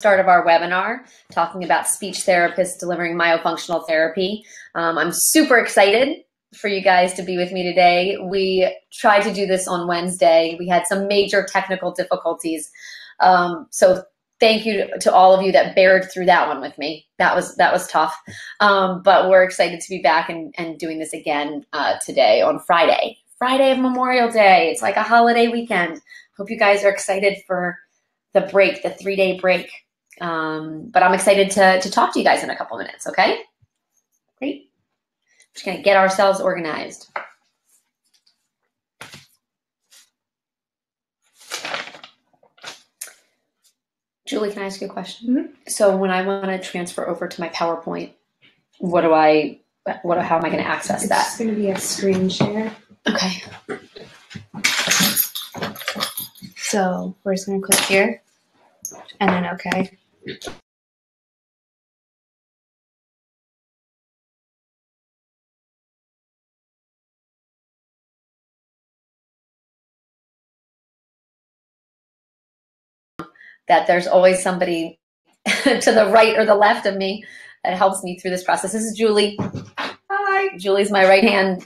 Start of our webinar talking about speech therapists delivering myofunctional therapy. I'm super excited for you guys to be with me today. We tried to do this on Wednesday. We had some major technical difficulties. So thank you to all of you that bared through that one with me. That was tough. But we're excited to be back and doing this again today on Friday of Memorial Day. It's like a holiday weekend. Hope you guys are excited for the break, the 3-day break. But I'm excited to talk to you guys in a couple minutes, okay? Great. Just gonna get ourselves organized. Julie, can I ask you a question? Mm-hmm. So when I want to transfer over to my PowerPoint, how am I going to access that? It's going to be a screen share. Okay. So we're just going to click here and then okay. That there's always somebody to the right or the left of me that helps me through this process. This is Julie. Hi. Julie's my right hand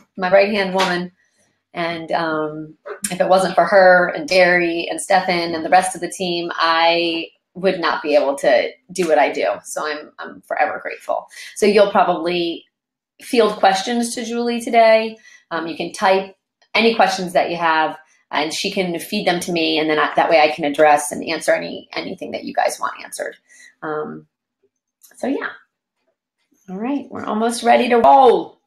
woman. And if it wasn't for her and Derry and Stefan and the rest of the team, I would not be able to do what I do. So I'm forever grateful. So you'll probably field questions to Julie today. You can type any questions that you have, and she can feed them to me, and then that way I can address and answer anything that you guys want answered. So yeah. All right, we're almost ready to roll.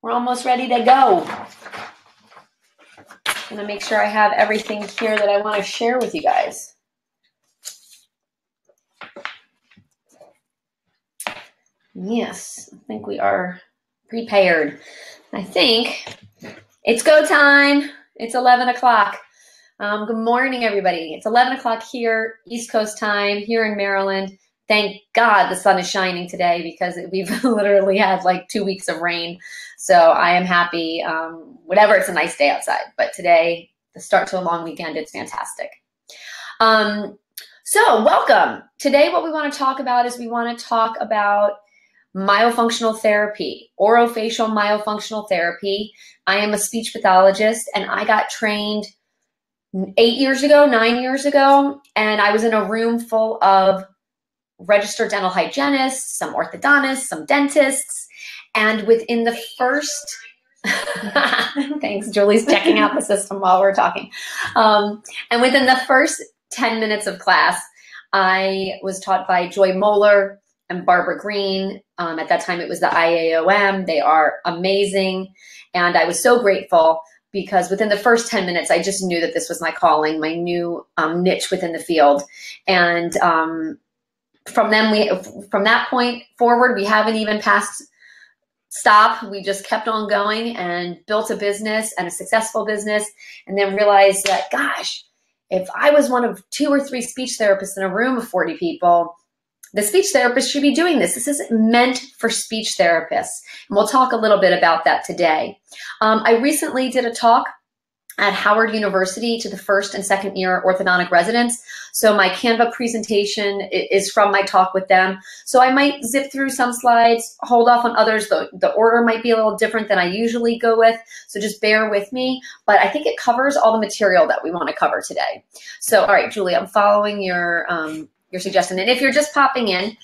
We're almost ready to go. I'm gonna make sure I have everything here that I want to share with you guys. Yes, I think we are prepared. I think it's go time. It's 11 o'clock. Good morning, everybody. It's 11 o'clock here, East Coast time, here in Maryland. Thank God the sun is shining today because we've literally had like 2 weeks of rain. So I am happy, whatever, it's a nice day outside. But today, the start to a long weekend, it's fantastic. So welcome. Today what we want to talk about is we want to talk about myofunctional therapy, orofacial myofunctional therapy. I am a speech pathologist and I got trained 9 years ago, and I was in a room full of registered dental hygienists, some orthodontists, some dentists, and within the first, thanks, Julie's checking out the system while we're talking. And within the first 10 minutes of class, I was taught by Joy Moeller and Barbara Green. At that time, it was the IAOM. They are amazing. And I was so grateful because within the first 10 minutes, I just knew that this was my calling, my new niche within the field. And from that point forward, we haven't even passed stop. We just kept on going and built a business and a successful business, and then realized that, gosh, if I was one of 2 or 3 speech therapists in a room of 40 people, the speech therapist should be doing this. This isn't meant for speech therapists. And we'll talk a little bit about that today. I recently did a talk at Howard University to the first and second year orthodontic residents. So my Canva presentation is from my talk with them. So I might zip through some slides, hold off on others. The order might be a little different than I usually go with. So just bear with me. But I think it covers all the material that we want to cover today. So, all right, Julie, I'm following your suggestion. And if you're just popping in,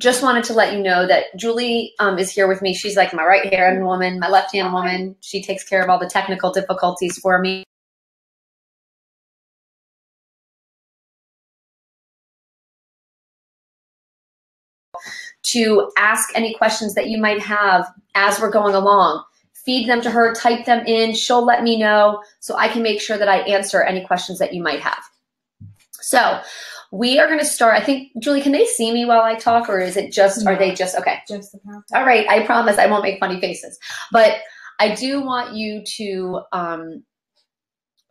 just wanted to let you know that Julie is here with me. She's like my right-hand woman, my left-hand woman. She takes care of all the technical difficulties for me. To ask any questions that you might have as we're going along. Feed them to her, type them in. She'll let me know so I can make sure that I answer any questions that you might have. So we are going to start. I think, Julie, can they see me while I talk, or is it just, are they just, okay. Just the PowerPoint. All right. I promise I won't make funny faces, but I do want you to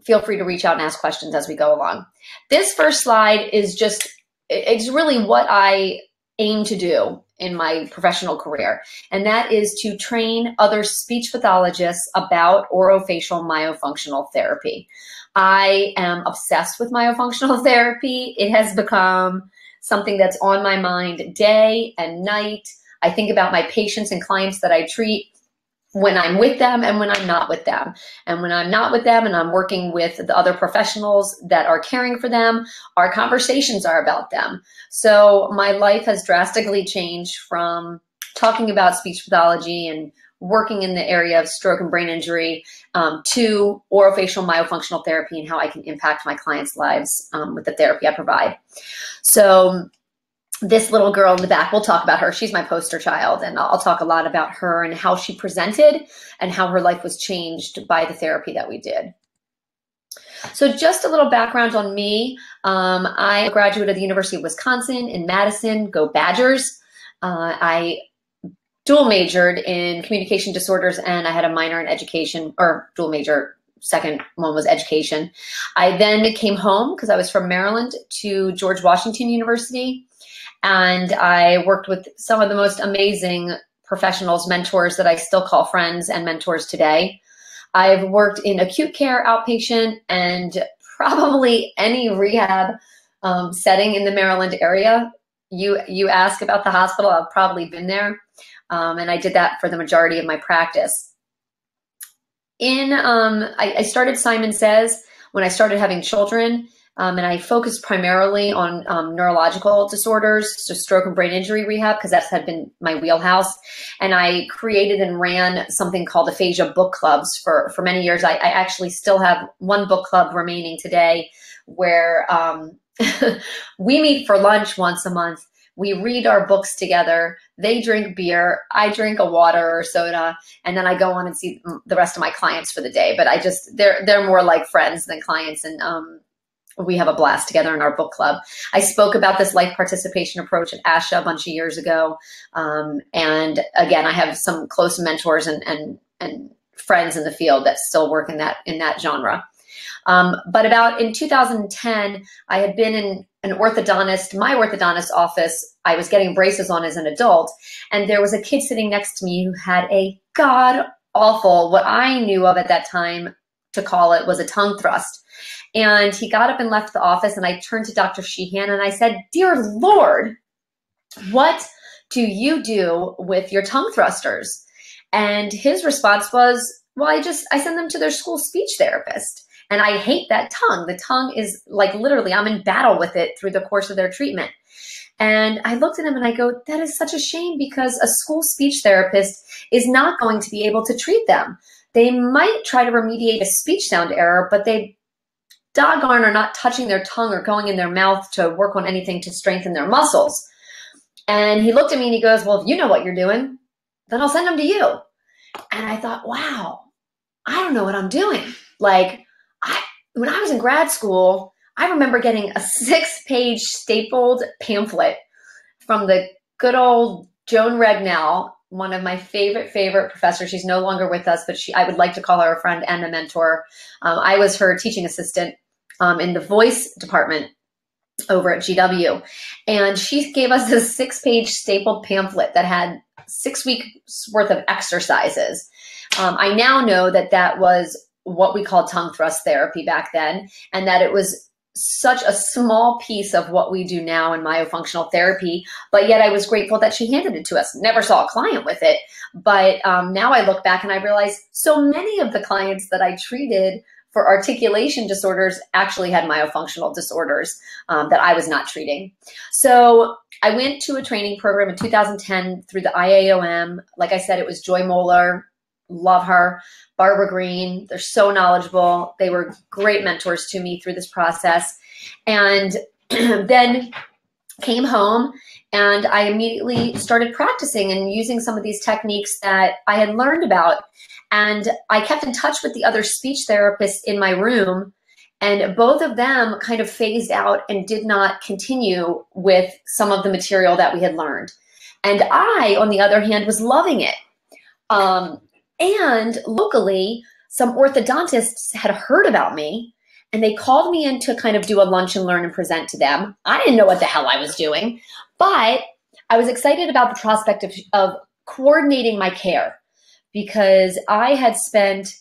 feel free to reach out and ask questions as we go along. This first slide is just, it's really what I aim to do in my professional career. And that is to train other speech pathologists about orofacial myofunctional therapy. I am obsessed with myofunctional therapy. It has become something that's on my mind day and night. I think about my patients and clients that I treat when I'm with them and when I'm not with them. And when I'm not with them and I'm working with the other professionals that are caring for them, our conversations are about them. So my life has drastically changed from talking about speech pathology and working in the area of stroke and brain injury to orofacial myofunctional therapy and how I can impact my clients' lives with the therapy I provide. So this little girl in the back, we'll talk about her. She's my poster child, and I'll talk a lot about her and how she presented and how her life was changed by the therapy that we did. So just a little background on me. I'm a graduate of the University of Wisconsin in Madison. Go Badgers. I dual majored in communication disorders, and I had a minor in education, or dual major. Second one was education. I then came home because I was from Maryland to George Washington University. And I worked with some of the most amazing professionals, mentors that I still call friends and mentors today. I've worked in acute care, outpatient, and probably any rehab setting in the Maryland area. You ask about the hospital, I've probably been there. And I did that for the majority of my practice. I started Simon Says when I started having children. And I focused primarily on neurological disorders, so stroke and brain injury rehab, because that had been my wheelhouse. And I created and ran something called Aphasia book clubs for many years. I actually still have one book club remaining today where we meet for lunch once a month. We read our books together. They drink beer. I drink a water or soda. And then I go on and see the rest of my clients for the day. But they're more like friends than clients. And we have a blast together in our book club. I spoke about this life participation approach at ASHA a bunch of years ago. And again, I have some close mentors and friends in the field that still work in that genre. But about in 2010, I had been in my orthodontist office. I was getting braces on as an adult. And there was a kid sitting next to me who had a god awful, what I knew of at that time to call it was a tongue thrust. And he got up and left the office, and I turned to Dr. Sheehan and I said, "Dear Lord, what do you do with your tongue thrusters?" And his response was, "Well, I send them to their school speech therapist. And I hate that tongue. The tongue is like literally, I'm in battle with it through the course of their treatment." And I looked at him and I go, that is such a shame, because a school speech therapist is not going to be able to treat them. They might try to remediate a speech sound error, but they doggone are not touching their tongue or going in their mouth to work on anything to strengthen their muscles. And he looked at me and he goes, "Well, if you know what you're doing, then I'll send them to you." And I thought, wow, I don't know what I'm doing. Like, when I was in grad school, I remember getting a 6-page stapled pamphlet from the good old Joan Regnell, one of my favorite professors. She's no longer with us, but I would like to call her a friend and a mentor. I was her teaching assistant in the voice department over at GW. And she gave us this 6-page stapled pamphlet that had 6 weeks worth of exercises. I now know that was what we called tongue thrust therapy back then, and that it was such a small piece of what we do now in myofunctional therapy, but yet I was grateful that she handed it to us. Never saw a client with it, but now I look back and I realize so many of the clients that I treated for articulation disorders actually had myofunctional disorders that I was not treating. So I went to a training program in 2010 through the IAOM. Like I said, it was Joy Moeller, love her, Barbara Green. They're so knowledgeable. They were great mentors to me through this process. And then came home and I immediately started practicing and using some of these techniques that I had learned about. And I kept in touch with the other speech therapists in my room, and both of them kind of phased out and did not continue with some of the material that we had learned. And I, on the other hand, was loving it. And locally, some orthodontists had heard about me, and they called me in to kind of do a lunch and learn and present to them. I didn't know what the hell I was doing, but I was excited about the prospect of coordinating my care, because I had spent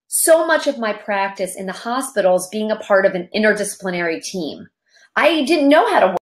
so much of my practice in the hospitals being a part of an interdisciplinary team. I didn't know how to work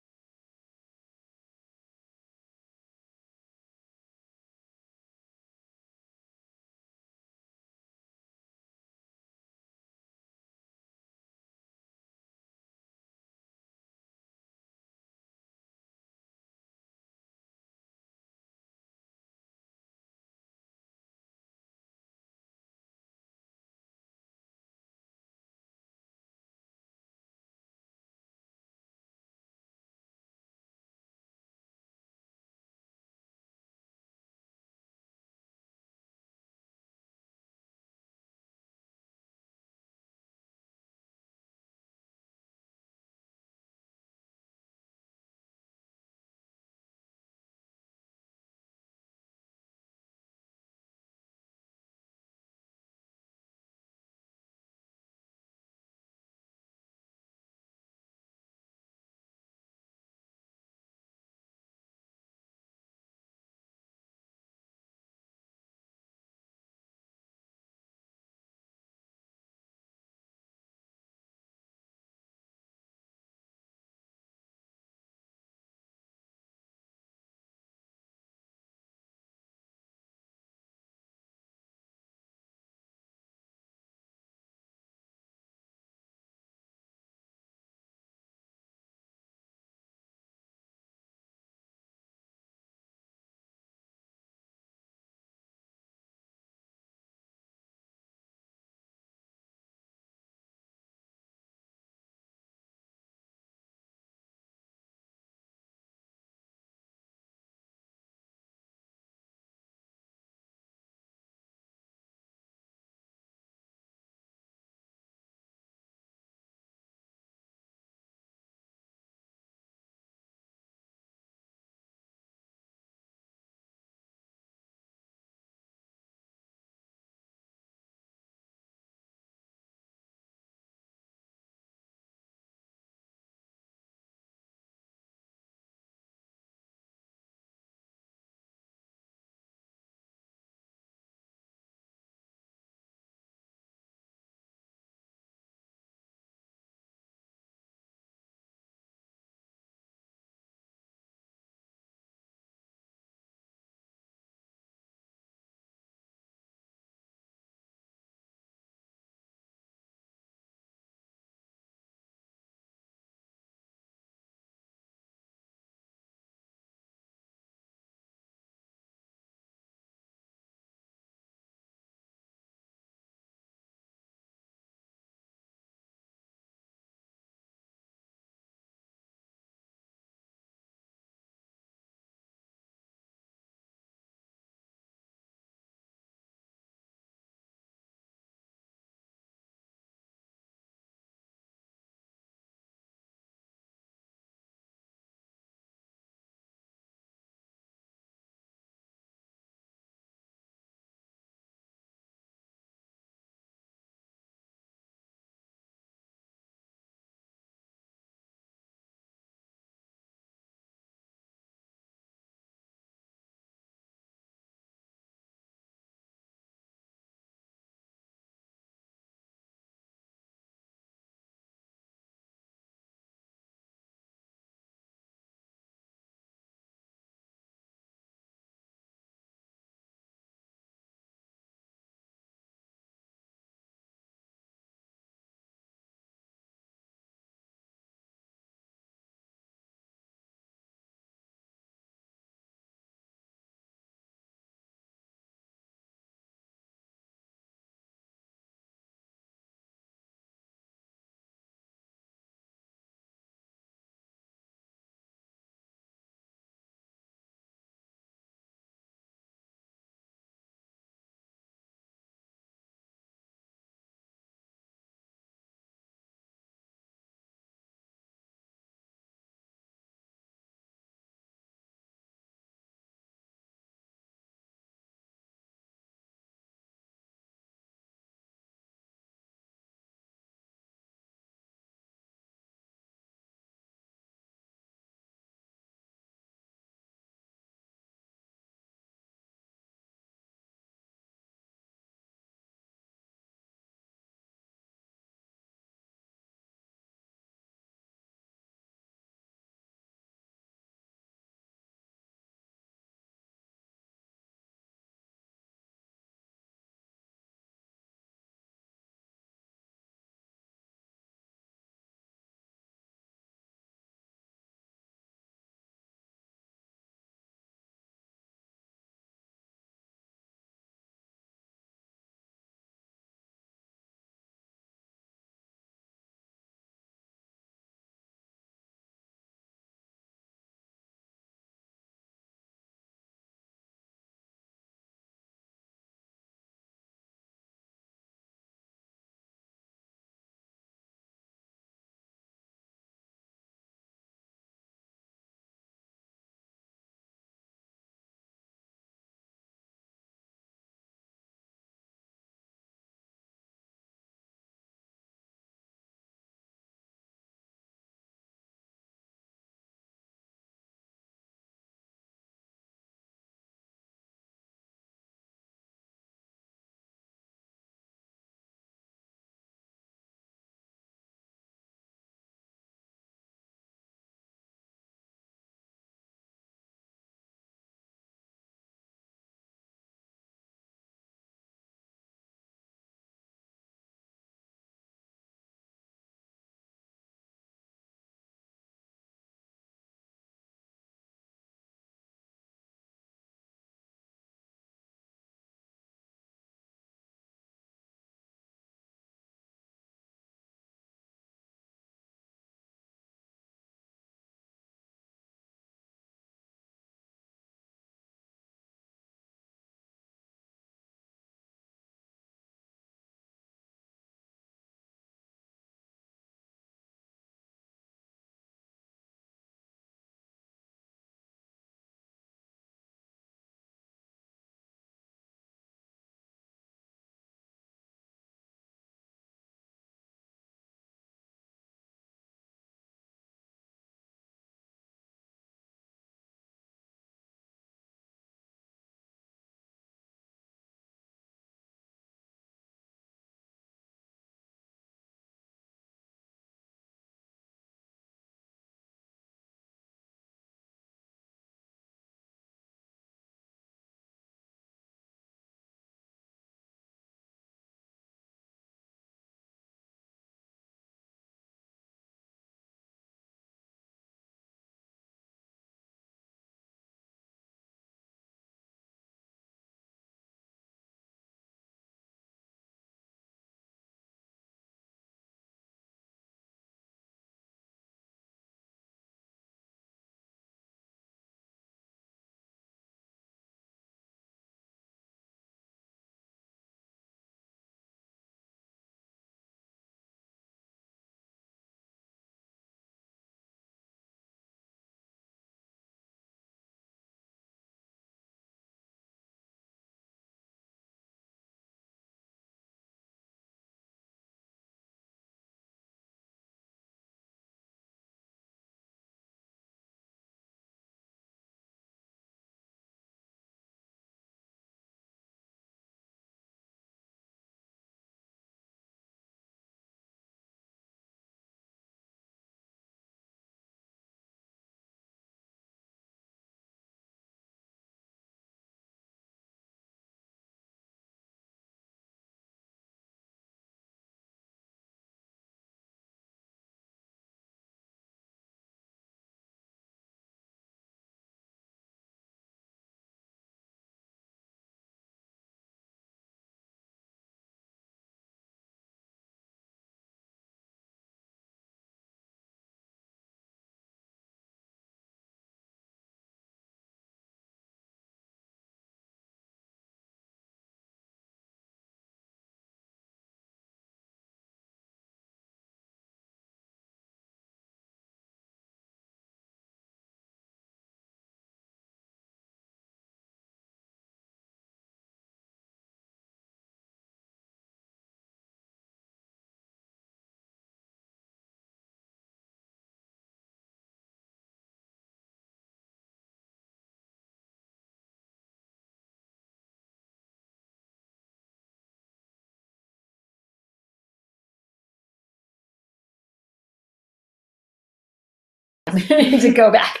to go back.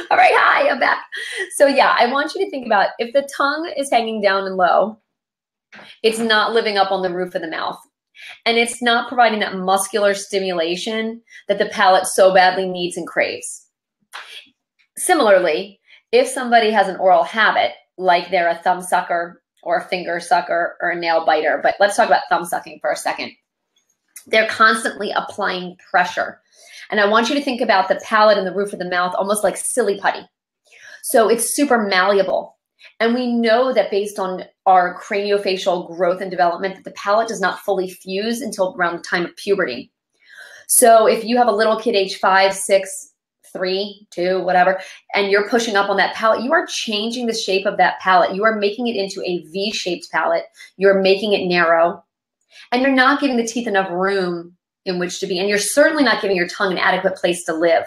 All right, hi, I'm back. So yeah, I want you to think about if the tongue is hanging down and low, it's not living up on the roof of the mouth. And it's not providing that muscular stimulation that the palate so badly needs and craves. Similarly, if somebody has an oral habit, like they're a thumb sucker or a finger sucker or a nail biter, but let's talk about thumb sucking for a second. They're constantly applying pressure. And I want you to think about the palate and the roof of the mouth almost like silly putty. So it's super malleable. And we know that based on our craniofacial growth and development, that the palate does not fully fuse until around the time of puberty. So if you have a little kid age 5, 6, 3, 2, whatever, and you're pushing up on that palate, you are changing the shape of that palate. You are making it into a V-shaped palate. You're making it narrow. And you're not giving the teeth enough room in which to be. And you're certainly not giving your tongue an adequate place to live.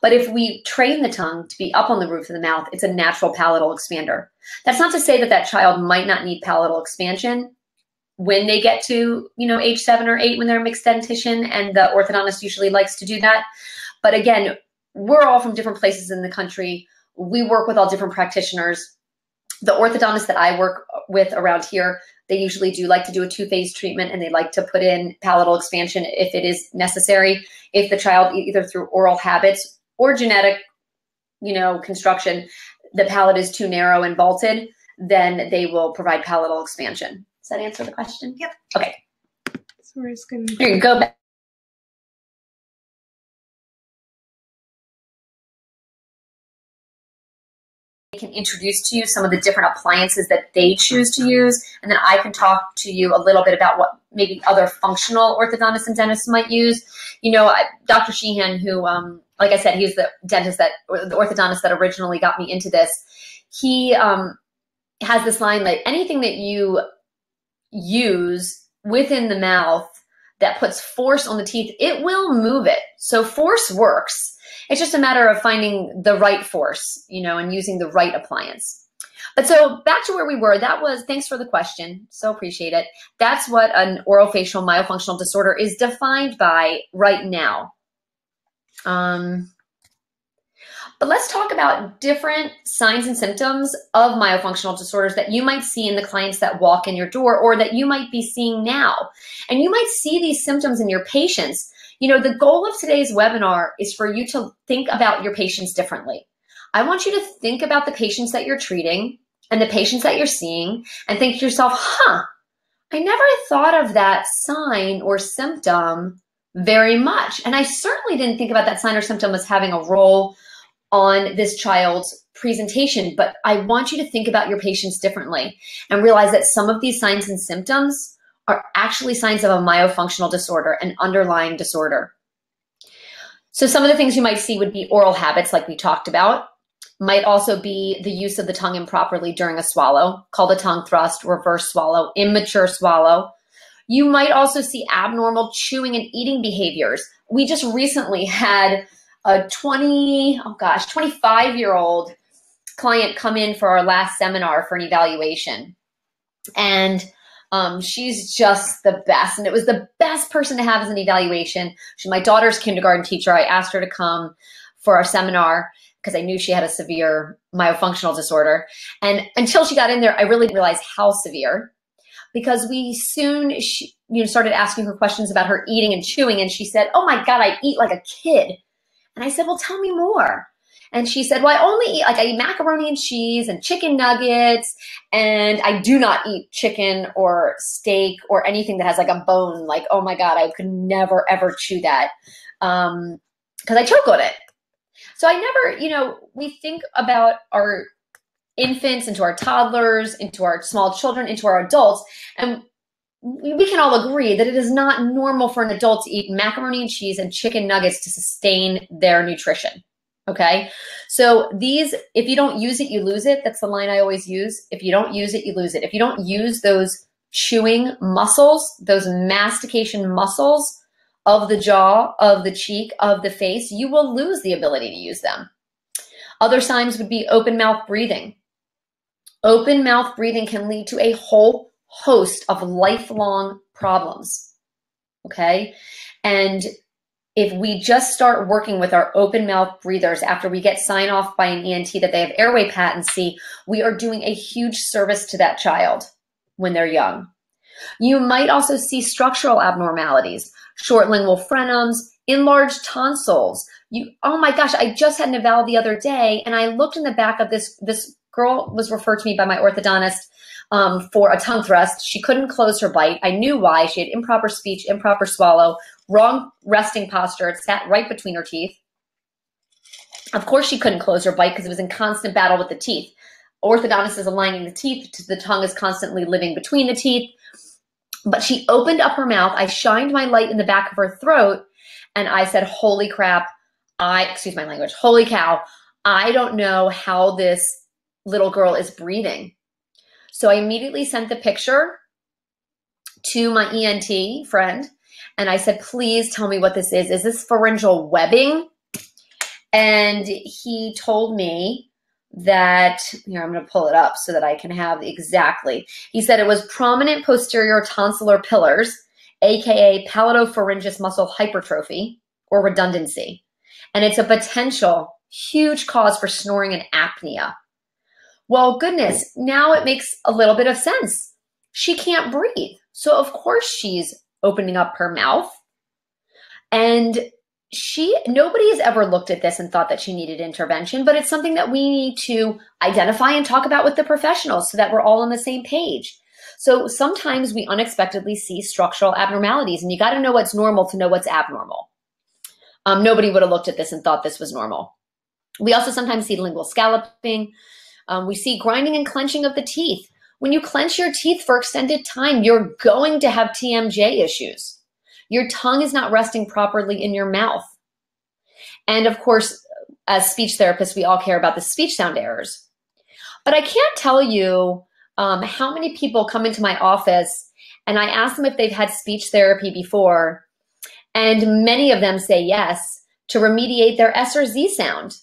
But if we train the tongue to be up on the roof of the mouth, it's a natural palatal expander. That's not to say that that child might not need palatal expansion when they get to, age 7 or 8 when they're a mixed dentition, and the orthodontist usually likes to do that. But again, we're all from different places in the country. We work with all different practitioners. The orthodontists that I work with around here, they usually do like to do a 2-phase treatment, and they like to put in palatal expansion if it is necessary. If the child, either through oral habits or genetic, construction, the palate is too narrow and vaulted, then they will provide palatal expansion. Does that answer the question? Yep. Okay. So we're just going to Here you go back. Can introduce to you some of the different appliances that they choose to use, and then I can talk to you a little bit about what maybe other functional orthodontists and dentists might use. Dr. Sheehan, who, like I said, he's the orthodontist that originally got me into this. He has this line like, anything that you use within the mouth that puts force on the teeth, it will move it. So force works. It's just a matter of finding the right force, and using the right appliance. But so back to where we were, thanks for the question. So appreciate it. That's what an orofacial myofunctional disorder is defined by right now. But let's talk about different signs and symptoms of myofunctional disorders that you might see in the clients that walk in your door, or that you might be seeing now. And you might see these symptoms in your patients. The goal of today's webinar is for you to think about your patients differently. I want you to think about the patients that you're treating and the patients that you're seeing, and think to yourself, I never thought of that sign or symptom very much. And I certainly didn't think about that sign or symptom as having a role on this child's presentation, but I want you to think about your patients differently and realize that some of these signs and symptoms are actually signs of a myofunctional disorder, an underlying disorder. So some of the things you might see would be oral habits, like we talked about. Might also be the use of the tongue improperly during a swallow, called a tongue thrust, reverse swallow, immature swallow. You might also see abnormal chewing and eating behaviors. We just recently had a 25-year-old client come in for our last seminar for an evaluation. And she's just the best. And it was the best person to have as an evaluation. She's my daughter's kindergarten teacher. I asked her to come for our seminar because I knew she had a severe myofunctional disorder. And until she got in there, I really didn't realize how severe, because we soon started asking her questions about her eating and chewing. And she said, oh my God, I eat like a kid. And I said, well, tell me more. And she said, well, I eat macaroni and cheese and chicken nuggets, and I do not eat chicken or steak or anything that has like a bone. Like, oh my God, I could never, ever chew that because I choke on it. So I never, we think about our infants, into our toddlers, into our small children, into our adults, and we can all agree that it is not normal for an adult to eat macaroni and cheese and chicken nuggets to sustain their nutrition. Okay. So if you don't use it, you lose it. That's the line I always use. If you don't use it, you lose it. If you don't use those chewing muscles, those mastication muscles of the jaw, of the cheek, of the face, you will lose the ability to use them. Other signs would be open mouth breathing. Open mouth breathing can lead to a whole host of lifelong problems. Okay. And if we just start working with our open mouth breathers after we get sign off by an ENT that they have airway patency, we are doing a huge service to that child when they're young. You might also see structural abnormalities, short lingual frenums, enlarged tonsils. Oh my gosh, I just had an eval the other day and I looked in the back of this girl was referred to me by my orthodontist for a tongue thrust. She couldn't close her bite. I knew why. She had improper speech, improper swallow, wrong resting posture. It sat right between her teeth. Of course she couldn't close her bite because it was in constant battle with the teeth. Orthodontist is aligning the teeth. The tongue is constantly living between the teeth. But she opened up her mouth. I shined my light in the back of her throat and I said, holy crap, excuse my language, holy cow, I don't know how this little girl is breathing. So I immediately sent the picture to my ENT friend and I said, please tell me what this is. Is this pharyngeal webbing? And he told me that, here, I'm going to pull it up so that I can have exactly. He said it was prominent posterior tonsillar pillars, AKA palatopharyngeal muscle hypertrophy or redundancy. And it's a potential huge cause for snoring and apnea. Well, goodness, now it makes a little bit of sense. She can't breathe. So of course she's opening up her mouth. And nobody has ever looked at this and thought that she needed intervention, but it's something that we need to identify and talk about with the professionals so that we're all on the same page. So sometimes we unexpectedly see structural abnormalities, and you got to know what's normal to know what's abnormal. Nobody would have looked at this and thought this was normal. We also sometimes see lingual scalloping. We see grinding and clenching of the teeth. When you clench your teeth for extended time, you're going to have TMJ issues. Your tongue is not resting properly in your mouth. And of course, as speech therapists, we all care about the speech sound errors. But I can't tell you how many people come into my office and I ask them if they've had speech therapy before. And many of them say yes, to remediate their S or Z sound.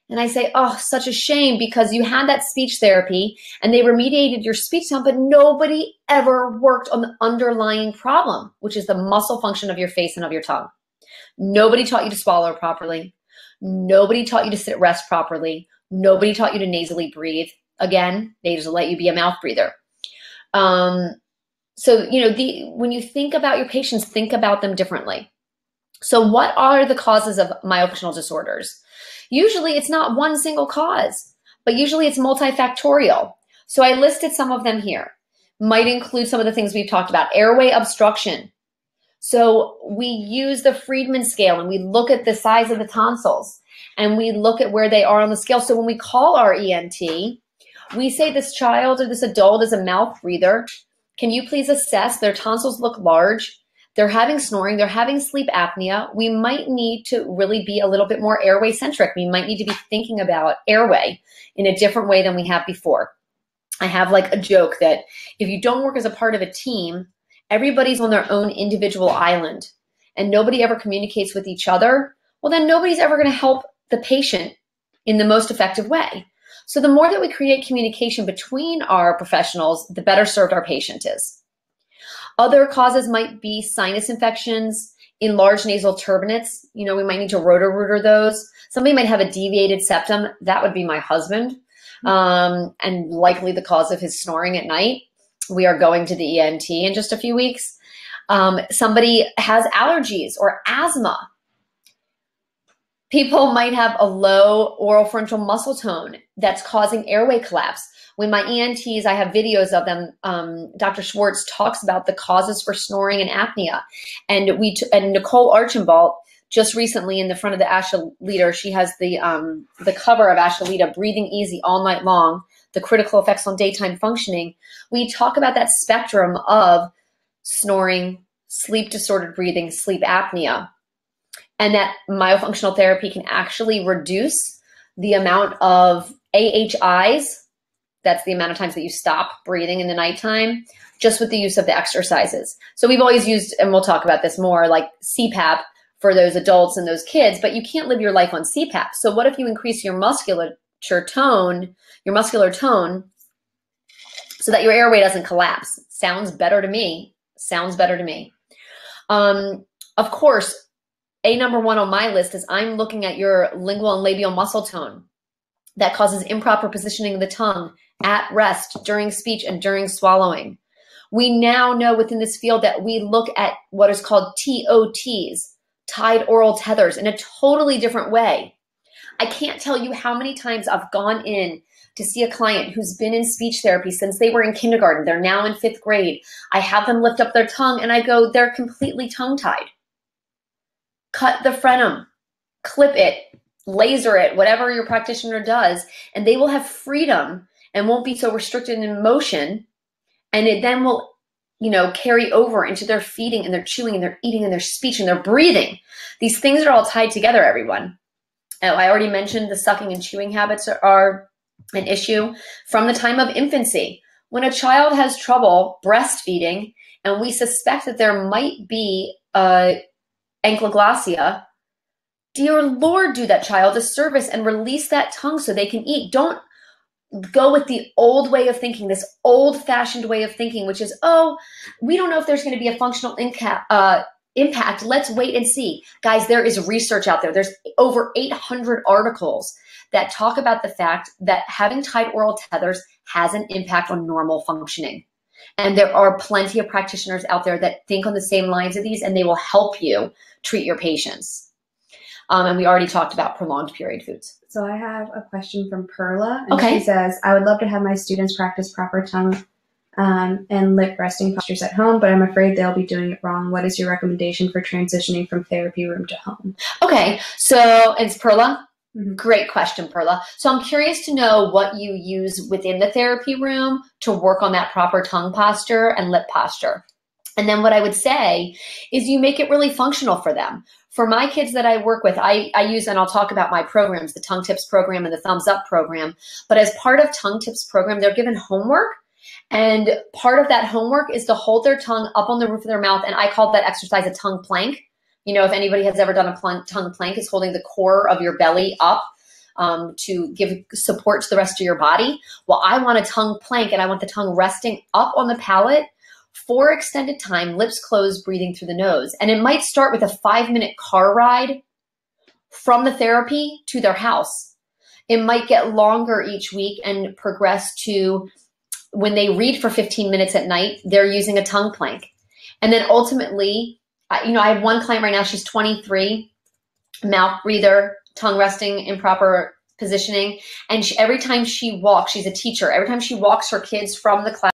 And I say, oh, such a shame because you had that speech therapy and they remediated your speech sound, but nobody ever worked on the underlying problem, which is the muscle function of your face and of your tongue. Nobody taught you to swallow properly. Nobody taught you to sit rest properly. Nobody taught you to nasally breathe. Again, they just let you be a mouth breather. So, when you think about your patients, think about them differently. So what are the causes of myofunctional disorders? Usually it's not one single cause, but usually it's multifactorial. So I listed some of them here. Might include some of the things we've talked about. Airway obstruction. So we use the Friedman scale and we look at the size of the tonsils and we look at where they are on the scale. So when we call our ENT, we say this child or this adult is a mouth breather. Can you please assess their tonsils look large? They're having snoring, they're having sleep apnea. We might need to really be a little bit more airway centric. We might need to be thinking about airway in a different way than we have before. I have like a joke that if you don't work as a part of a team, everybody's on their own individual island and nobody ever communicates with each other, well then nobody's ever gonna help the patient in the most effective way. So the more that we create communication between our professionals, the better served our patient is. Other causes might be sinus infections, enlarged nasal turbinates. We might need to roto-rooter those. Somebody might have a deviated septum. That would be my husband, and likely the cause of his snoring at night. We are going to the ENT in just a few weeks. Somebody has allergies or asthma. People might have a low oropharyngeal muscle tone that's causing airway collapse. When my ENTs, I have videos of them, Dr. Schwartz talks about the causes for snoring and apnea. And Nicole Archambault, just recently in the front of the Asha Leader, she has the cover of Asha Leader, Breathing Easy All Night Long, the critical effects on daytime functioning. We talk about that spectrum of snoring, sleep disordered breathing, sleep apnea, and that myofunctional therapy can actually reduce the amount of AHIs. That's the amount of times that you stop breathing in the nighttime, just with the use of the exercises. So we've always used, and we'll talk about this more, like CPAP for those adults and those kids, but you can't live your life on CPAP. So what if you increase your muscular tone, so that your airway doesn't collapse? Sounds better to me. Of course, number one on my list is I'm looking at your lingual and labial muscle tone that causes improper positioning of the tongue at rest, during speech, and during swallowing. We now know within this field that we look at what is called TOTs, tied oral tethers, in a totally different way. I can't tell you how many times I've gone in to see a client who's been in speech therapy since they were in kindergarten. They're now in 5th grade. I have them lift up their tongue and I go, they're completely tongue-tied. Cut the frenum, clip it, laser it, whatever your practitioner does, and they will have freedom and won't be so restricted in motion. And it then will, carry over into their feeding and their chewing and their eating and their speech and their breathing. These things are all tied together, everyone. I already mentioned the sucking and chewing habits are an issue from the time of infancy. When a child has trouble breastfeeding and we suspect that there might be ankylosing, dear Lord, do that child a service and release that tongue so they can eat. Don't go with the old way of thinking, this old-fashioned way of thinking, which is, oh, we don't know if there's going to be a functional impact. Let's wait and see. Guys, there is research out there. There's over 800 articles that talk about the fact that having tight oral tethers has an impact on normal functioning. And there are plenty of practitioners out there that think on the same lines of these, and they will help you treat your patients. And we already talked about prolonged period foods. So I have a question from Perla. And Okay. She says, I would love to have my students practice proper tongue and lip resting postures at home, but I'm afraid they'll be doing it wrong. What is your recommendation for transitioning from therapy room to home? Okay, so it's Perla. Mm-hmm. Great question, Perla. So I'm curious to know what you use within the therapy room to work on that proper tongue posture and lip posture. And then what I would say is you make it really functional for them. For my kids that I work with, I use, and I'll talk about my programs, the Tongue Tips program and the Thumbs Up program. But as part of Tongue Tips program, they're given homework. And part of that homework is to hold their tongue up on the roof of their mouth. And I call that exercise a tongue plank. If anybody has ever done a tongue plank, it's holding the core of your belly up to give support to the rest of your body. Well, I want a tongue plank, and I want the tongue resting up on the palate for extended time, lips closed, breathing through the nose. And it might start with a 5-minute car ride from the therapy to their house. It might get longer each week and progress to when they read for 15 minutes at night, they're using a tongue plank. And then ultimately, I have one client right now, she's 23, mouth breather, tongue resting in proper positioning. And every time she walks, she's a teacher. Every time she walks her kids from the class,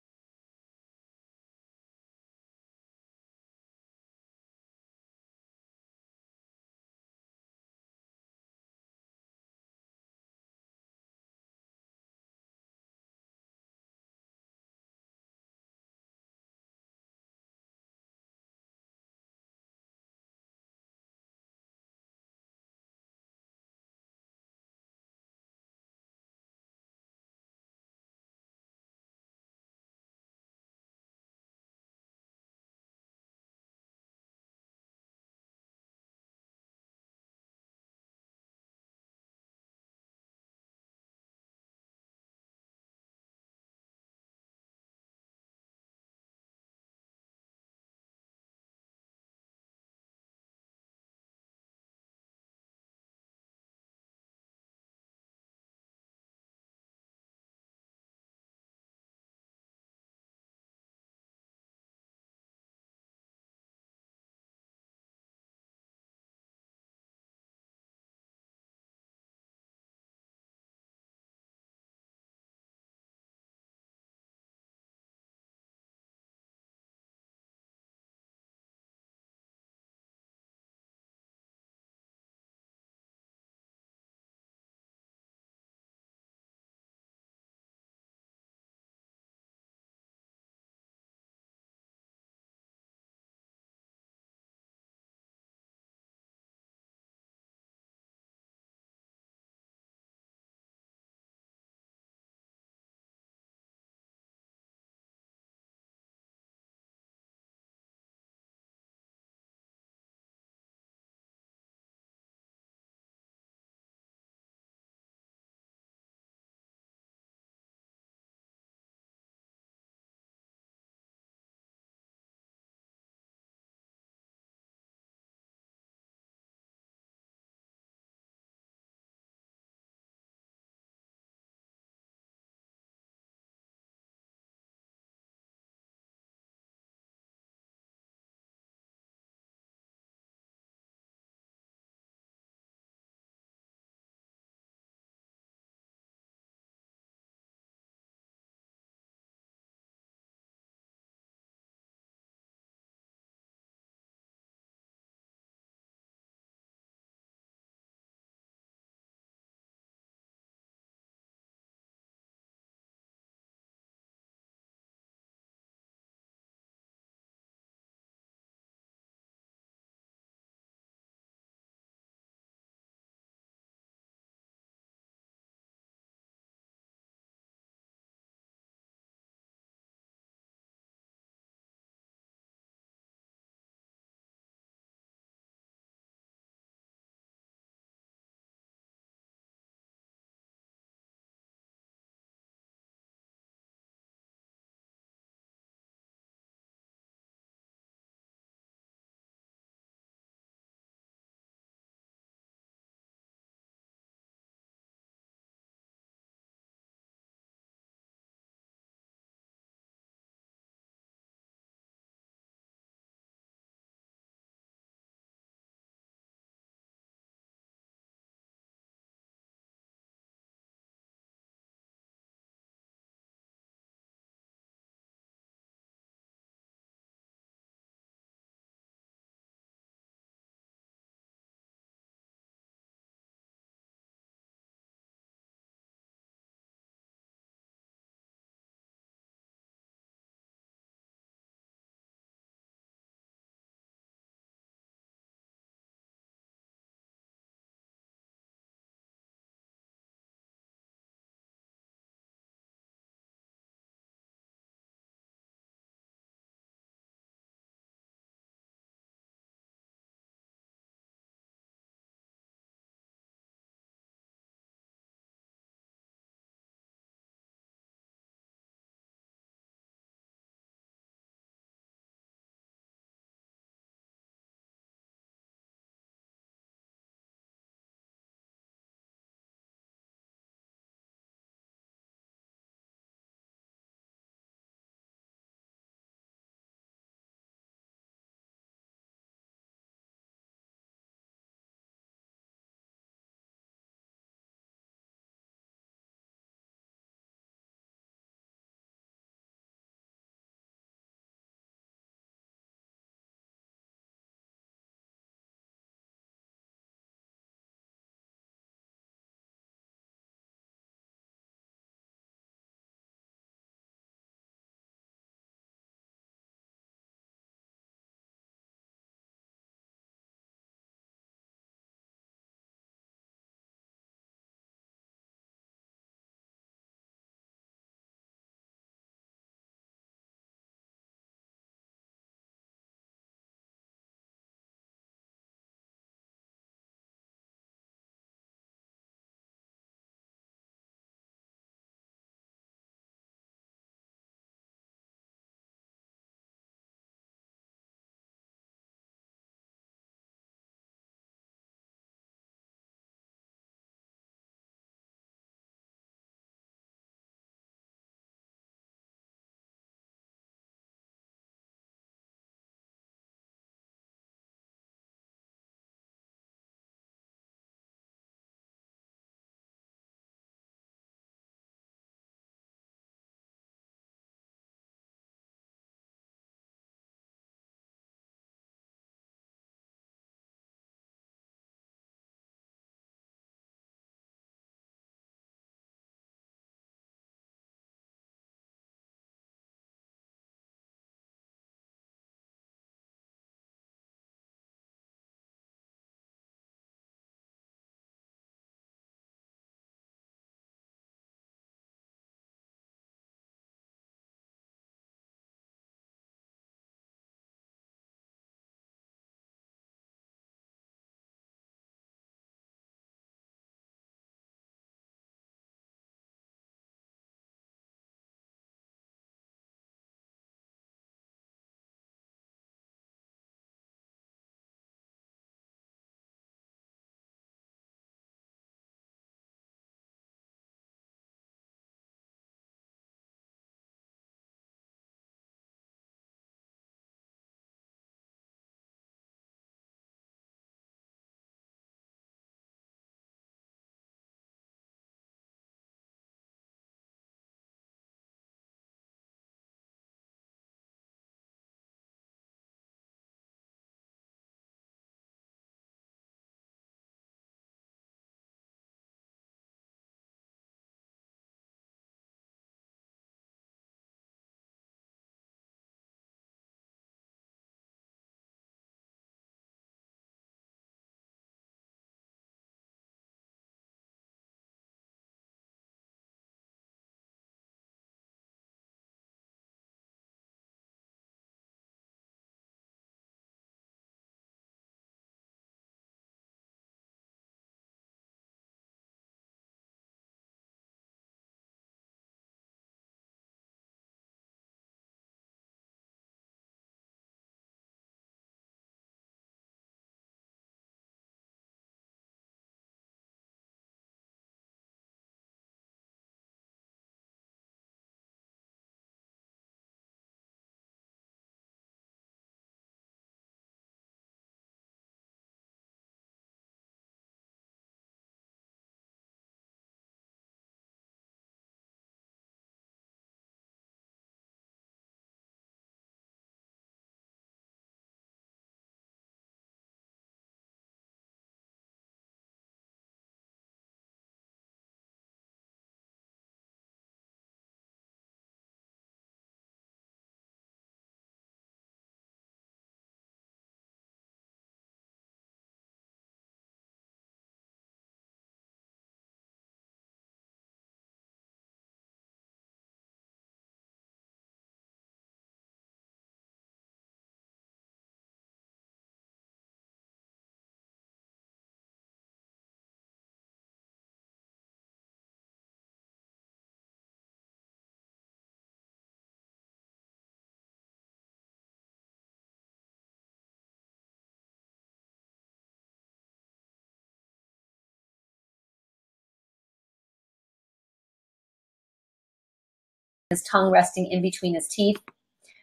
his tongue resting in between his teeth.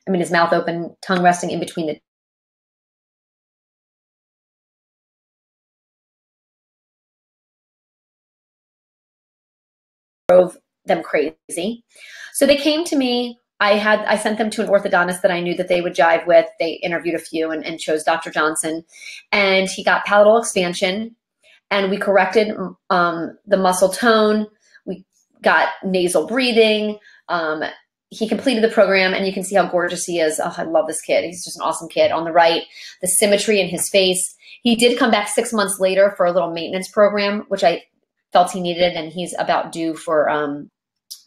I mean, his mouth open, tongue resting in between the drove them crazy. So they came to me. I sent them to an orthodontist that I knew that they would jive with. They interviewed a few and chose Dr. Johnson. And he got palatal expansion, and we corrected the muscle tone. We got nasal breathing. He completed the program, and you can see how gorgeous he is. Oh, I love this kid. He's just an awesome kid. On the right, the symmetry in his face. He did come back 6 months later for a little maintenance program, which I felt he needed, and he's about due for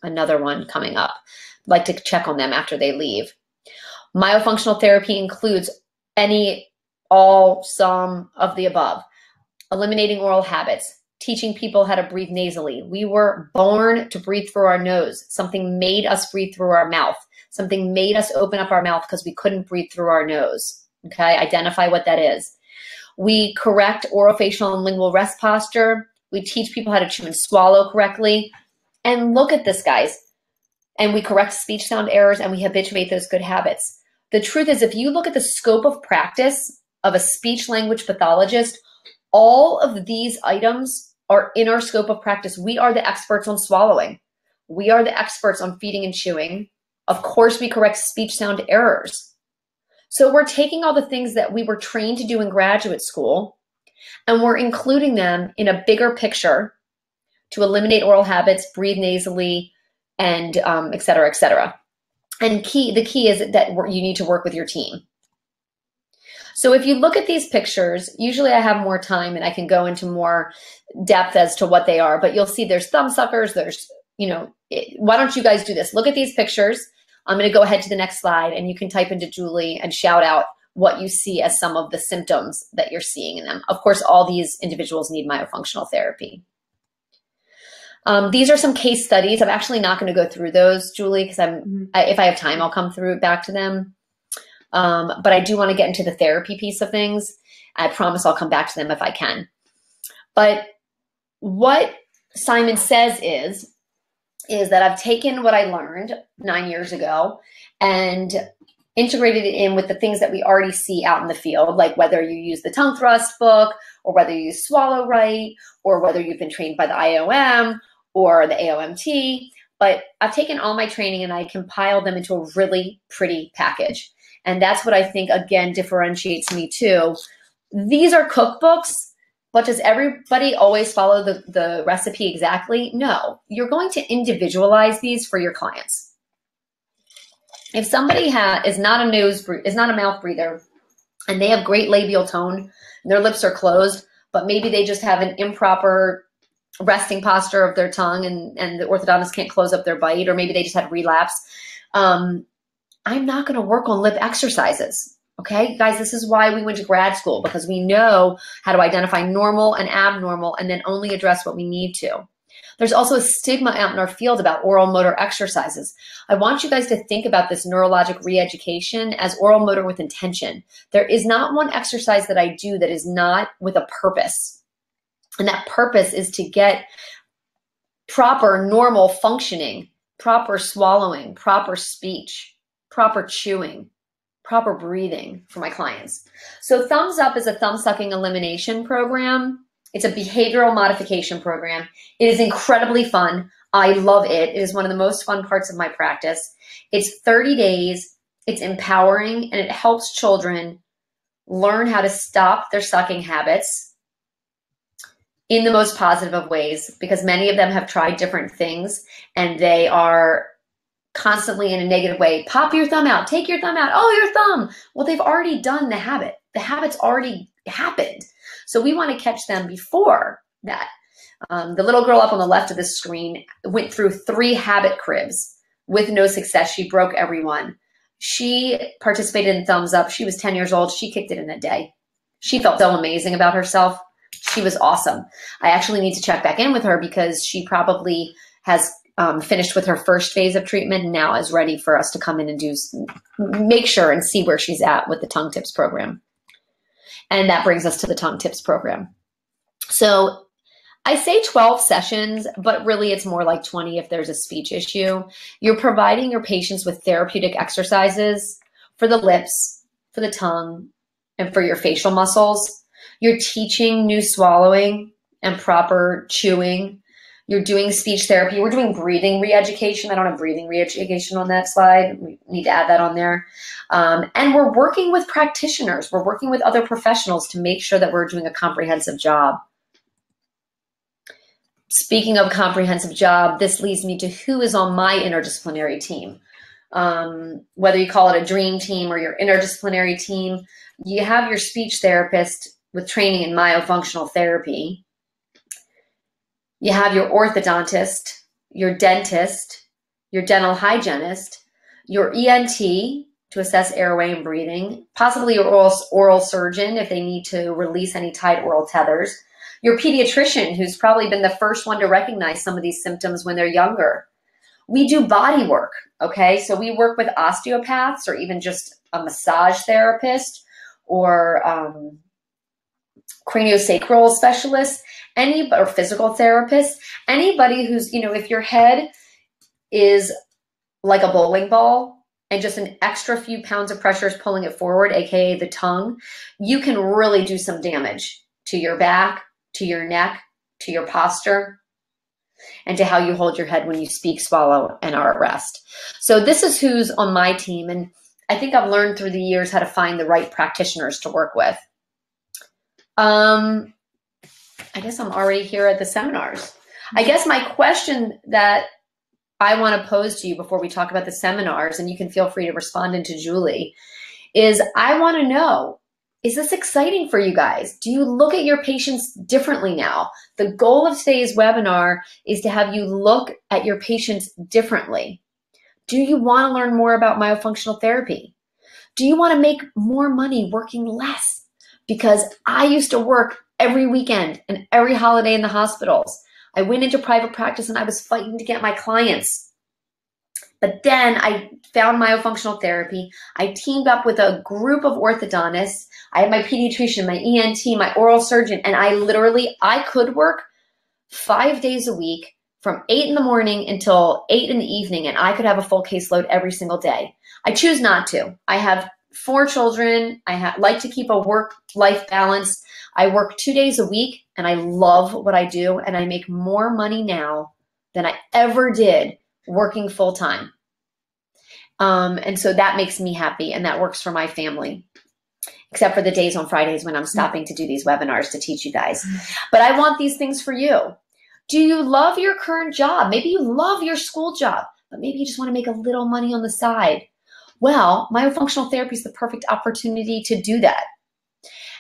another one coming up. I'd like to check on them after they leave. Myofunctional therapy includes all, some of the above. Eliminating oral habits, teaching people how to breathe nasally. We were born to breathe through our nose. Something made us breathe through our mouth. Something made us open up our mouth because we couldn't breathe through our nose. Okay, identify what that is. We correct orofacial and lingual rest posture. We teach people how to chew and swallow correctly. And look at this, guys. And we correct speech sound errors, and we habituate those good habits. The truth is, if you look at the scope of practice of a speech language pathologist, all of these items are in our scope of practice. We are the experts on swallowing. We are the experts on feeding and chewing. Of course, we correct speech sound errors. So we're taking all the things that we were trained to do in graduate school, and we're including them in a bigger picture to eliminate oral habits, breathe nasally, and et cetera, et cetera. And the key is that you need to work with your team. So if you look at these pictures, usually I have more time and I can go into more depth as to what they are, but you'll see there's thumb suckers, why don't you guys do this? Look at these pictures. I'm gonna go ahead to the next slide, and you can type into Julie and shout out what you see as some of the symptoms that you're seeing in them. Of course, all these individuals need myofunctional therapy. These are some case studies. I'm actually not going to go through those, Julie, because if I have time, I'll come back to them. But I do want to get into the therapy piece of things. I promise I'll come back to them if I can. But what Simon says is that I've taken what I learned 9 years ago and integrated it in with the things that we already see out in the field, like whether you use the tongue thrust book, or whether you use Swallow Right, or whether you've been trained by the IOM or the AOMT. But I've taken all my training and I compiled them into a really pretty package. And that's what I think, again, differentiates me too. These are cookbooks, but does everybody always follow the recipe exactly? No, you're going to individualize these for your clients. If somebody is not a mouth breather, and they have great labial tone, their lips are closed, but maybe they just have an improper resting posture of their tongue, and the orthodontist can't close up their bite, or maybe they just had relapse. I'm not going to work on lip exercises. Okay, guys, this is why we went to grad school, because we know how to identify normal and abnormal and then only address what we need to. There's also a stigma out in our field about oral motor exercises. I want you guys to think about this neurologic re-education as oral motor with intention. There is not one exercise that I do that is not with a purpose. And that purpose is to get proper normal functioning, proper swallowing, proper speech, proper chewing, proper breathing for my clients. So Thumbs Up is a thumb sucking elimination program. It's a behavioral modification program. It is incredibly fun. I love it. It is one of the most fun parts of my practice. It's 30 days. It's empowering, and it helps children learn how to stop their sucking habits in the most positive of ways, because many of them have tried different things and they are constantly in a negative way. Pop your thumb out, take your thumb out. Oh, your thumb. Well, they've already done the habit. The habit's already happened. So we want to catch them before that. The little girl up on the left of the screen went through 3 habit cribs with no success. She broke every one. She participated in Thumbs Up. She was 10 years old. She kicked it in a day. She felt so amazing about herself. She was awesome. I actually need to check back in with her because she probably has finished with her first phase of treatment and now is ready for us to come in and make sure and see where she's at with the Tongue Tips program. And that brings us to the Tongue Tips program. So I say 12 sessions, but really it's more like 20 if there's a speech issue. You're providing your patients with therapeutic exercises for the lips, for the tongue, and for your facial muscles. You're teaching new swallowing and proper chewing. You're doing speech therapy. We're doing breathing re-education. I don't have breathing re-education on that slide. We need to add that on there. And we're working with practitioners. We're working with other professionals to make sure that we're doing a comprehensive job. Speaking of comprehensive job, this leads me to who is on my interdisciplinary team. Whether you call it a dream team or your interdisciplinary team, you have your speech therapist with training in myofunctional therapy. You have your orthodontist, your dentist, your dental hygienist, your ENT to assess airway and breathing, possibly your oral surgeon if they need to release any tight oral tethers, your pediatrician, who's probably been the first one to recognize some of these symptoms when they're younger. We do body work, okay? So we work with osteopaths or even just a massage therapist or craniosacral specialists, or physical therapists, anybody who's, if your head is like a bowling ball and just an extra few pounds of pressure is pulling it forward, aka the tongue, you can really do some damage to your back, to your neck, to your posture, and to how you hold your head when you speak, swallow, and are at rest. So this is who's on my team, and I think I've learned through the years how to find the right practitioners to work with. I guess I'm already here at the seminars. I guess my question that I want to pose to you before we talk about the seminars, and you can feel free to respond into Julie, is I want to know, is this exciting for you guys? Do you look at your patients differently now? The goal of today's webinar is to have you look at your patients differently. Do you want to learn more about myofunctional therapy? Do you want to make more money working less? Because I used to work every weekend and every holiday in the hospitals. I went into private practice and I was fighting to get my clients. But then I found myofunctional therapy. I teamed up with a group of orthodontists. I had my pediatrician, my ENT, my oral surgeon, and I could work 5 days a week from 8 in the morning until 8 in the evening, and I could have a full caseload every single day. I choose not to. I have 4 children. I like to keep a work-life balance. I work 2 days a week, and I love what I do, and I make more money now than I ever did working full-time. And so that makes me happy, and that works for my family, except for the days on Fridays when I'm stopping to do these webinars to teach you guys. But I want these things for you. Do you love your current job? Maybe you love your school job, but maybe you just want to make a little money on the side. Well, myofunctional therapy is the perfect opportunity to do that.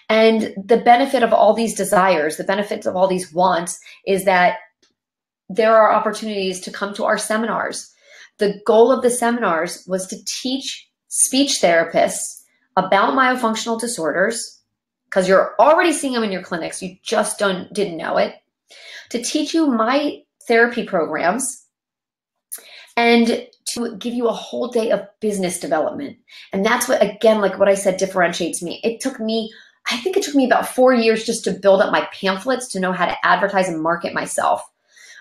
And the benefit of all these desires, the benefits of all these wants is that there are opportunities to come to our seminars. The goal of the seminars was to teach speech therapists about myofunctional disorders, because you're already seeing them in your clinics, you just didn't know it, to teach you my therapy programs, and to give you a whole day of business development. And that's what, again, like what I said, differentiates me. I think it took me about 4 years just to build up my pamphlets to know how to advertise and market myself.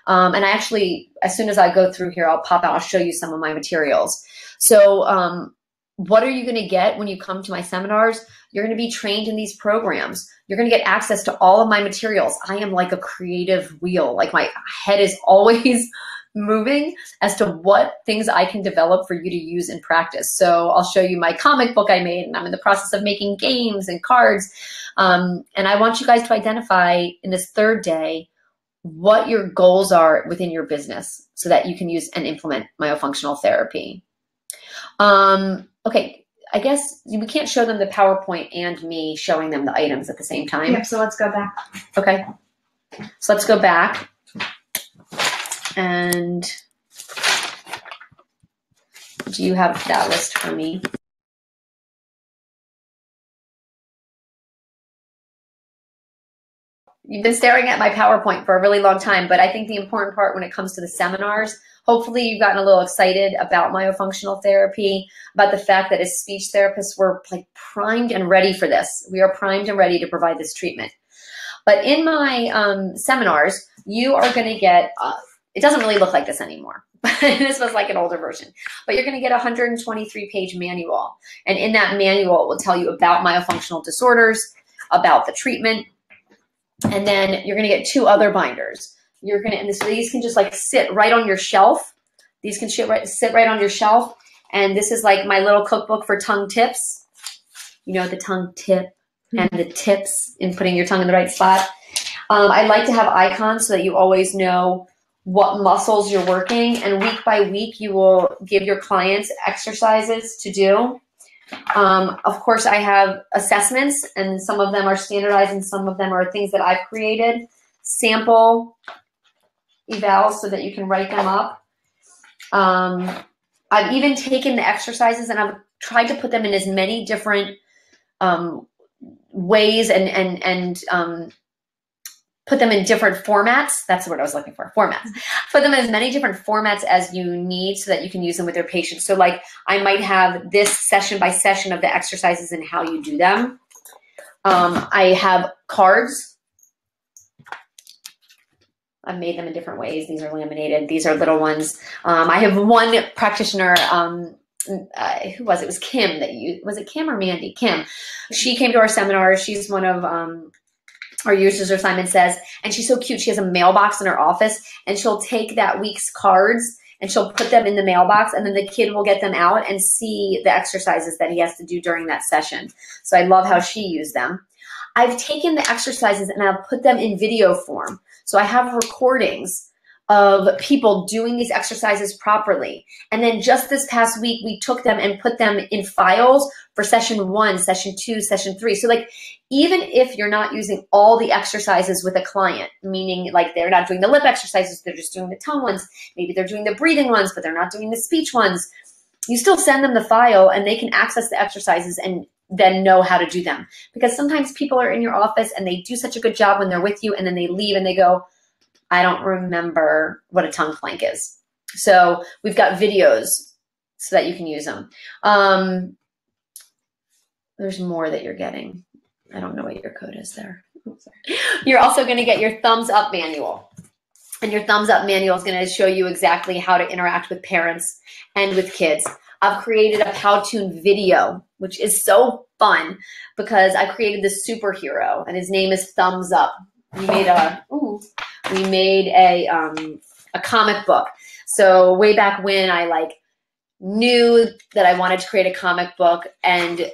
And I actually, as soon as I go through here, I'll pop out, I'll show you some of my materials. So what are you going to get when you come to my seminars? You're going to be trained in these programs. You're going to get access to all of my materials. I am like a creative wheel. Like my head is always moving as to what things I can develop for you to use in practice. So I'll show you my comic book I made, and I'm in the process of making games and cards. And I want you guys to identify in this third day what your goals are within your business so that you can use and implement myofunctional therapy. Okay, I guess we can't show them the PowerPoint and me showing them the items at the same time. Yep, so let's go back. Okay, so let's go back. And do you have that list for me? You've been staring at my PowerPoint for a really long time, but I think the important part when it comes to the seminars, hopefully you've gotten a little excited about myofunctional therapy, about the fact that as speech therapists, we're like primed and ready for this. We are primed and ready to provide this treatment. But in my seminars, you are going to get, it doesn't really look like this anymore. This was like an older version, but you're going to get a 123-page manual. And in that manual, it will tell you about myofunctional disorders, about the treatment. And then you're going to get 2 other binders. You're going to, and so these can just like sit right on your shelf. These can sit right on your shelf. And this is like my little cookbook for tongue tips. You know, the tongue tip and the tips in putting your tongue in the right spot. I like to have icons so that you always know what muscles you're working. And week by week, you will give your clients exercises to do. Of course, I have assessments, and some of them are standardized and some of them are things that I've created. Sample evals so that you can write them up. I've even taken the exercises and I've tried to put them in as many different ways and put them in different formats. That's the word I was looking for, formats. Put them in as many different formats as you need so that you can use them with your patients. So like I might have this session by session of the exercises and how you do them. I have cards. I've made them in different ways. These are laminated. These are little ones. I have one practitioner, who was it? It was Kim was it Kim or Mandy? Kim. She came to our seminar. She's one of our users, or Simon Says, and she's so cute. She has a mailbox in her office, and she'll take that week's cards and she'll put them in the mailbox, and then the kid will get them out and see the exercises that he has to do during that session. So I love how she used them. I've taken the exercises and I've put them in video form. So I have recordings of people doing these exercises properly. And then just this past week, we took them and put them in files for session 1, session 2, session 3. So like, even if you're not using all the exercises with a client, meaning like they're not doing the lip exercises, they're just doing the tongue ones, maybe they're doing the breathing ones, but they're not doing the speech ones, you still send them the file and they can access the exercises and then know how to do them. Because sometimes people are in your office and they do such a good job when they're with you, and then they leave and they go, I don't remember what a tongue plank is. So we've got videos so that you can use them. There's more that you're getting. I don't know what your code is there. You're also going to get your thumbs up manual. And your thumbs up manual is going to show you exactly how to interact with parents and with kids. I've created a Powtoon video, which is so fun because I created this superhero and his name is Thumbs Up. We made a comic book. So way back when I like knew that I wanted to create a comic book, and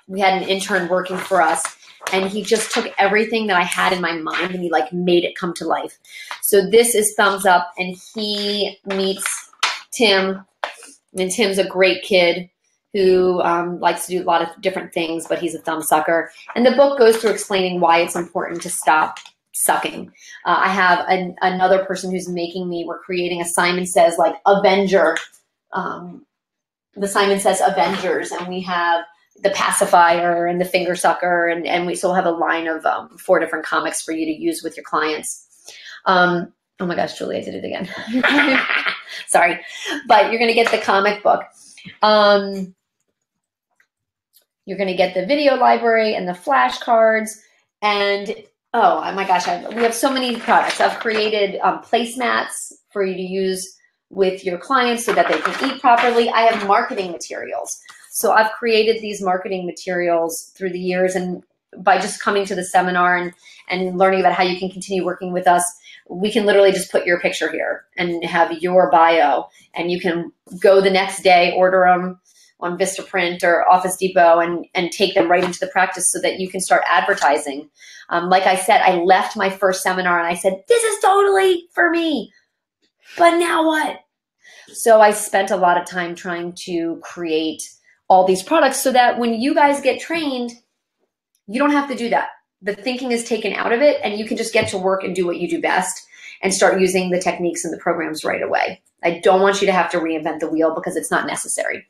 we had an intern working for us, and he just took everything that I had in my mind and he like made it come to life. So this is Thumbs Up, and he meets Tim, and Tim's a great kid who likes to do a lot of different things, but he's a thumb sucker. And the book goes through explaining why it's important to stop sucking. I have another person who's making me, we're creating a Simon Says like Avenger, the Simon Says Avengers, and we have the pacifier and the finger sucker, and we still have a line of 4 different comics for you to use with your clients. Oh my gosh, Julie, I did it again. Sorry, but you're going to get the comic book. You're going to get the video library and the flashcards, and oh my gosh, we have so many products. I've created placemats for you to use with your clients so that they can eat properly. I have marketing materials. So I've created these marketing materials through the years, and by just coming to the seminar and learning about how you can continue working with us, we can literally just put your picture here and have your bio, and you can go the next day, order them on Vistaprint or Office Depot, and take them right into the practice so that you can start advertising. Like I said, I left my first seminar and I said, this is totally for me, but now what? So I spent a lot of time trying to create all these products so that when you guys get trained, you don't have to do that. The thinking is taken out of it, and you can just get to work and do what you do best and start using the techniques and the programs right away. I don't want you to have to reinvent the wheel because it's not necessary.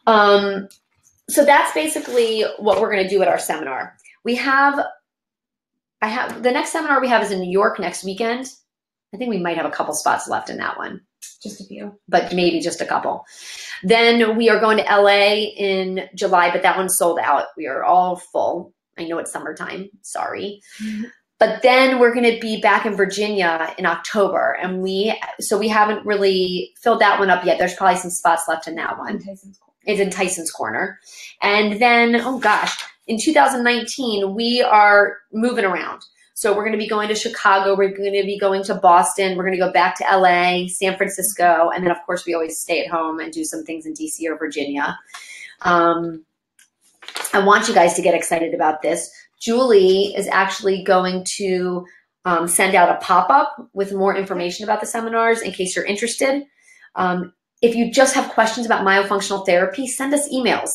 So that's basically what we're going to do at our seminar. The next seminar we have is in New York next weekend. I think we might have a couple spots left in that one. Just a few. But maybe just a couple. Then we are going to LA in July, but that one's sold out. We are all full. I know it's summertime. Sorry. But then we're going to be back in Virginia in October, and we haven't really filled that one up yet. There's probably some spots left in that one. It's in Tyson's Corner. And then, oh gosh, in 2019, we are moving around. So we're going to be going to Chicago. We're going to be going to Boston. We're going to go back to LA, San Francisco. And then, of course, we always stay at home and do some things in DC or Virginia. I want you guys to get excited about this. Julie is actually going to send out a pop-up with more information about the seminars in case you're interested. If you just have questions about myofunctional therapy, send us emails.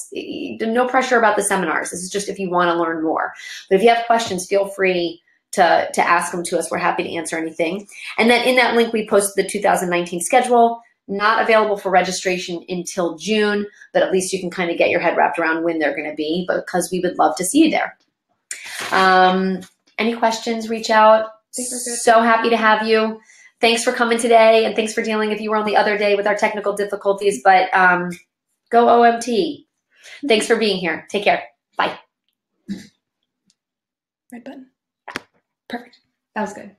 No pressure about the seminars. This is just if you want to learn more. But if you have questions, feel free to ask them to us. We're happy to answer anything. And then in that link, we posted the 2019 schedule. Not available for registration until June, but at least you can kind of get your head wrapped around when they're going to be, because we would love to see you there. Any questions, reach out. So happy to have you. Thanks for coming today, and thanks for dealing if you were on the other day with our technical difficulties, but go OMT. Thanks for being here. Take care. Bye. Red button. Perfect. That was good.